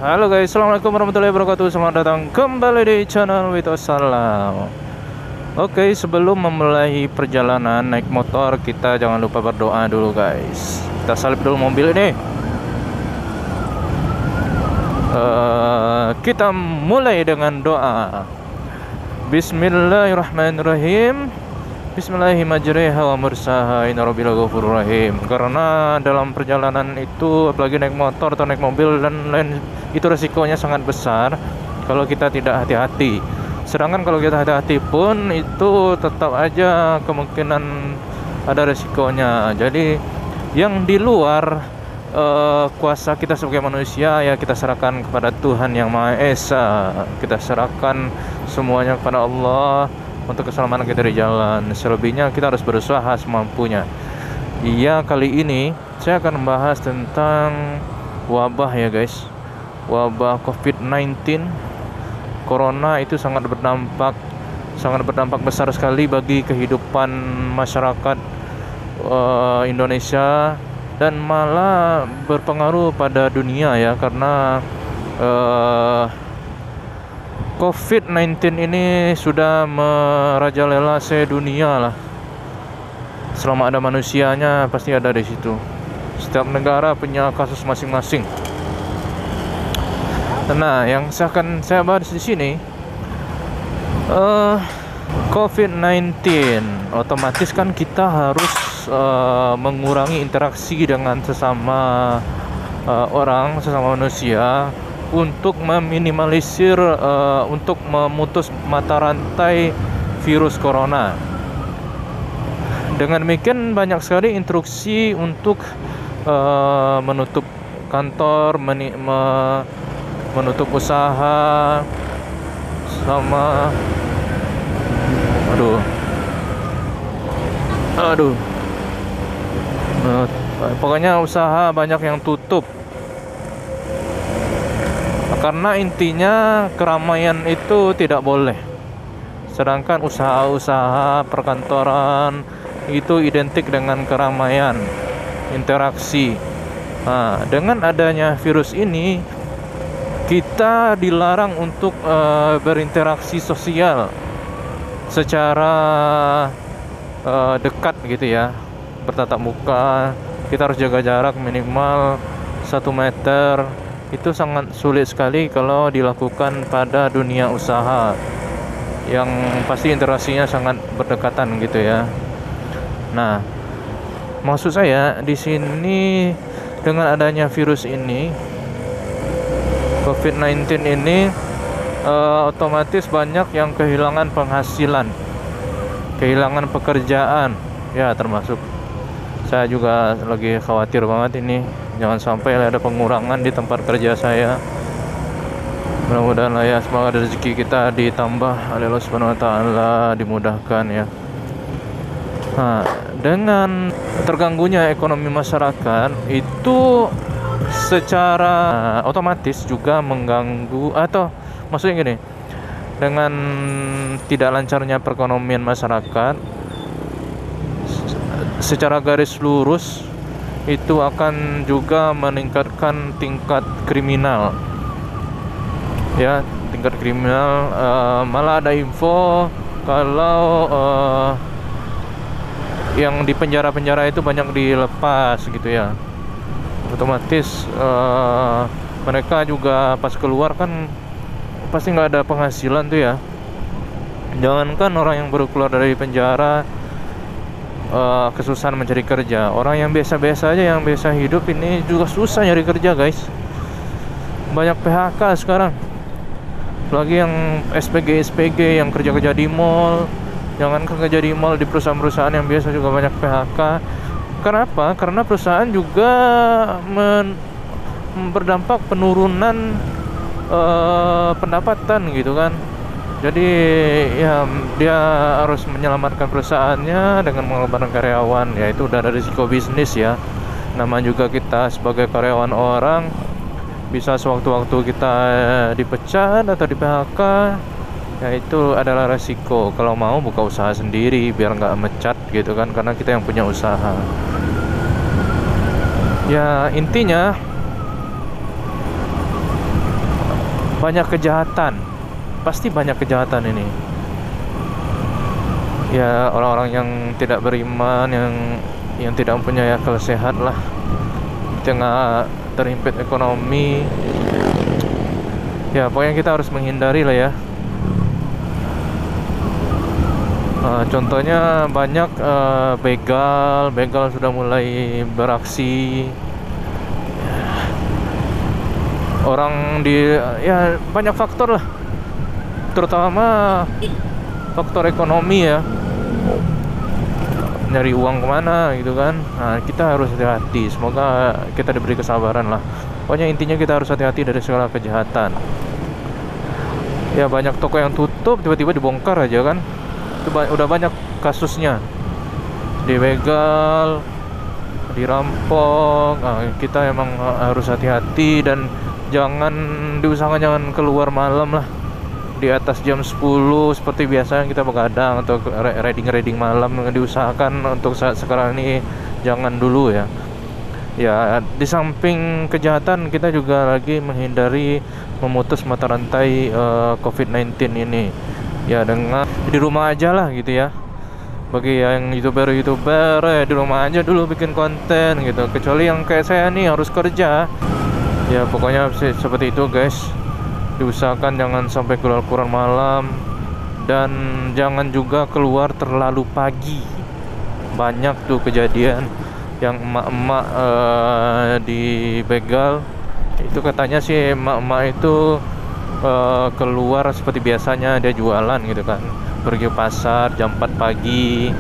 Halo guys, assalamualaikum warahmatullahi wabarakatuh. Selamat datang kembali di channel Wito Salam. Oke, sebelum memulai perjalanan naik motor, kita jangan lupa berdoa dulu guys. Kita salib dulu mobil ini. Kita mulai dengan doa. Bismillahirrahmanirrahim. Bismillahirrahmanirrahim wa mursaha inna rabbil ghafurur rahim. Karena dalam perjalanan itu, apalagi naik motor atau naik mobil dan lain, itu resikonya sangat besar kalau kita tidak hati-hati. Sedangkan kalau kita hati-hati pun itu tetap aja kemungkinan ada resikonya. Jadi yang di luar kuasa kita sebagai manusia, ya kita serahkan kepada Tuhan Yang Maha Esa. Kita serahkan semuanya kepada Allah untuk keselamatan kita di jalan. Selebihnya kita harus berusaha semampunya. Iya, kali ini saya akan membahas tentang wabah ya guys. Wabah COVID-19 Corona itu sangat berdampak besar sekali bagi kehidupan masyarakat Indonesia, dan malah berpengaruh pada dunia ya, karena COVID-19 ini sudah merajalela sedunia lah. Selama ada manusianya pasti ada di situ. Setiap negara punya kasus masing-masing. Nah, yang akan saya bahas di sini COVID-19. Otomatis kan kita harus mengurangi interaksi dengan sesama orang, sesama manusia, untuk meminimalisir, untuk memutus mata rantai virus corona. Dengan demikian banyak sekali instruksi untuk menutup kantor, menutup usaha, sama pokoknya usaha banyak yang tutup. Karena intinya keramaian itu tidak boleh. Sedangkan usaha-usaha perkantoran itu identik dengan keramaian, interaksi. Nah, dengan adanya virus ini, kita dilarang untuk berinteraksi sosial secara dekat gitu ya, bertatap muka. Kita harus jaga jarak minimal 1 meter. Itu sangat sulit sekali kalau dilakukan pada dunia usaha yang pasti interaksinya sangat berdekatan gitu ya. Nah, maksud saya di sini dengan adanya virus ini, COVID-19 ini, otomatis banyak yang kehilangan penghasilan, kehilangan pekerjaan ya, termasuk saya juga lagi khawatir banget ini. Jangan sampai ada pengurangan di tempat kerja saya. Mudah-mudahan lah ya, semoga rezeki kita ditambah oleh Allah Subhanahu wa taala, dimudahkan ya. Nah, dengan terganggunya ekonomi masyarakat itu secara otomatis juga mengganggu, atau maksudnya gini, dengan tidak lancarnya perekonomian masyarakat secara garis lurus itu akan juga meningkatkan tingkat kriminal ya, tingkat kriminal. Malah ada info kalau yang di penjara-penjara itu banyak dilepas gitu ya. Otomatis mereka juga pas keluar kan pasti nggak ada penghasilan tuh ya. Jangankan orang yang baru keluar dari penjara kesusahan mencari kerja, orang yang biasa-biasa aja, yang biasa hidup ini juga susah nyari kerja guys. Banyak PHK sekarang, lagi yang SPG yang kerja-kerja di mall. Jangan kerja di mall, di perusahaan-perusahaan yang biasa juga banyak PHK. Kenapa? Karena perusahaan juga berdampak penurunan pendapatan gitu kan. Jadi ya dia harus menyelamatkan perusahaannya dengan mengorbankan karyawan. Ya itu udah ada risiko bisnis ya. Nama juga kita sebagai karyawan orang, bisa sewaktu-waktu kita dipecat atau di PHK. Ya itu adalah resiko. Kalau mau buka usaha sendiri biar nggak mecat gitu kan, karena kita yang punya usaha. Ya intinya banyak kejahatan, pasti banyak kejahatan ini. Ya orang-orang yang tidak beriman, yang tidak mempunyai akal sehat lah, di tengah terhimpit ekonomi. Ya pokoknya kita harus menghindari lah ya. Contohnya banyak begal sudah mulai beraksi. Orang ya banyak faktor lah, terutama faktor ekonomi ya. Nyari uang kemana gitu kan. Nah kita harus hati-hati. Semoga kita diberi kesabaran lah. Pokoknya intinya kita harus hati-hati dari segala kejahatan. Ya banyak toko yang tutup tiba-tiba dibongkar aja kan. Itu udah banyak kasusnya. Dibegal, dirampok. Nah, kita emang harus hati-hati dan diusahakan jangan keluar malam lah. Di atas jam 10 seperti biasa kita begadang atau reading malam, diusahakan untuk saat sekarang ini jangan dulu ya. Ya di samping kejahatan kita juga lagi menghindari memutus mata rantai COVID-19 ini ya, dengan di rumah aja lah gitu ya. Bagi yang youtuber ya di rumah aja dulu bikin konten gitu, kecuali yang kayak saya nih harus kerja ya. Pokoknya seperti itu guys. Diusahakan jangan sampai keluar malam, dan jangan juga keluar terlalu pagi. Banyak tuh kejadian yang emak-emak di begal itu, katanya sih emak-emak itu keluar seperti biasanya dia jualan gitu kan, pergi ke pasar jam 4 pagi,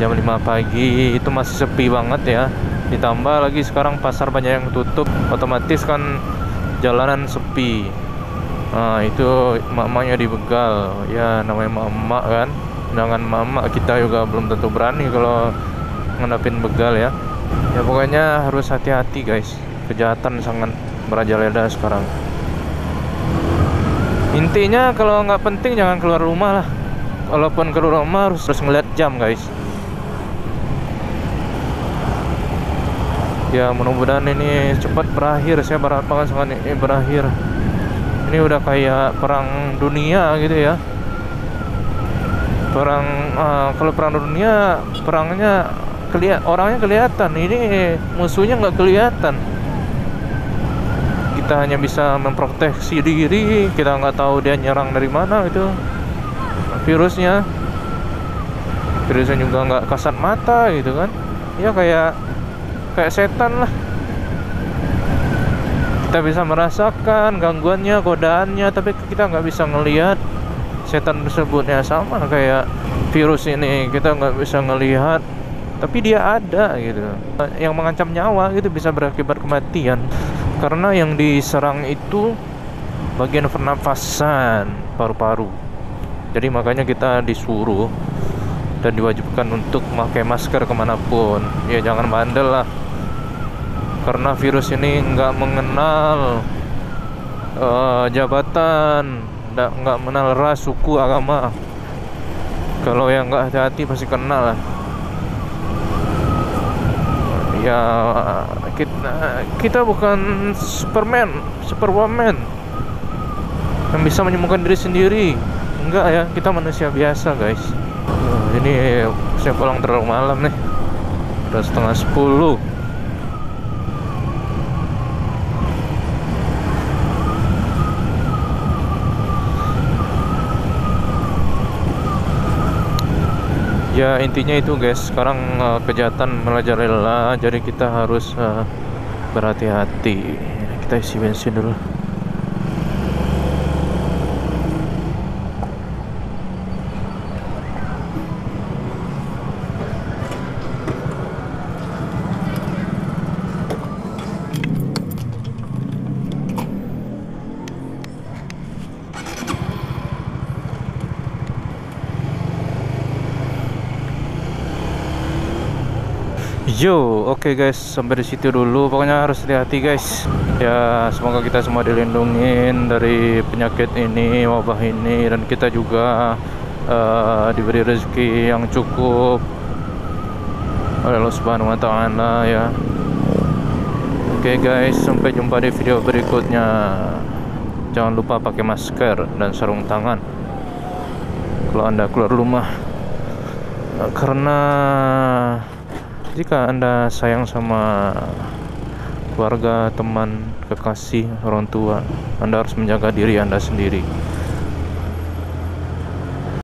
jam 5 pagi itu masih sepi banget ya. Ditambah lagi sekarang pasar banyak yang tutup, otomatis kan jalanan sepi. Nah itu emak-emaknya di begal ya, namanya emak-emak kan. Dengan emak-emak kita juga belum tentu berani kalau ngadapin begal ya. Ya pokoknya harus hati-hati guys, kejahatan sangat merajalela sekarang. Intinya kalau nggak penting jangan keluar rumah lah. Walaupun keluar rumah harus ngeliat jam guys. Ya mudah-mudahan ini cepat berakhir. Saya berharap banget sangat ini berakhir. Ini udah kayak perang dunia gitu ya. Kalau perang dunia, perangnya orangnya kelihatan, ini musuhnya nggak kelihatan. Kita hanya bisa memproteksi diri, kita nggak tahu dia nyerang dari mana itu virusnya juga nggak kasat mata gitu kan ya, kayak setan lah. Kita bisa merasakan gangguannya, godaannya, tapi kita nggak bisa ngelihat setan tersebutnya. Sama kayak virus ini, kita nggak bisa ngelihat, tapi dia ada gitu. Yang mengancam nyawa itu bisa berakibat kematian, karena yang diserang itu bagian pernafasan, paru-paru. Jadi makanya kita disuruh dan diwajibkan untuk memakai masker kemanapun. Ya jangan bandel lah, karena virus ini nggak mengenal jabatan, nggak mengenal ras, suku, agama. Kalau yang nggak hati-hati pasti kena lah. Ya kita bukan Superwoman yang bisa menyembuhkan diri sendiri. Enggak ya, kita manusia biasa guys. Ini saya pulang terlalu malam nih, udah 9:30. Ya intinya itu guys, sekarang kejahatan merajalela, jadi kita harus berhati-hati. Kita isi bensin dulu. Oke guys, sampai di situ dulu. Pokoknya harus hati-hati guys. Ya, semoga kita semua dilindungin dari penyakit ini, wabah ini, dan kita juga diberi rezeki yang cukup oleh Allah Subhanahu wa Ta'ala ya. Oke guys, sampai jumpa di video berikutnya. Jangan lupa pakai masker dan sarung tangan kalau Anda keluar rumah. Karena jika Anda sayang sama keluarga, teman, kekasih, orang tua, Anda harus menjaga diri Anda sendiri.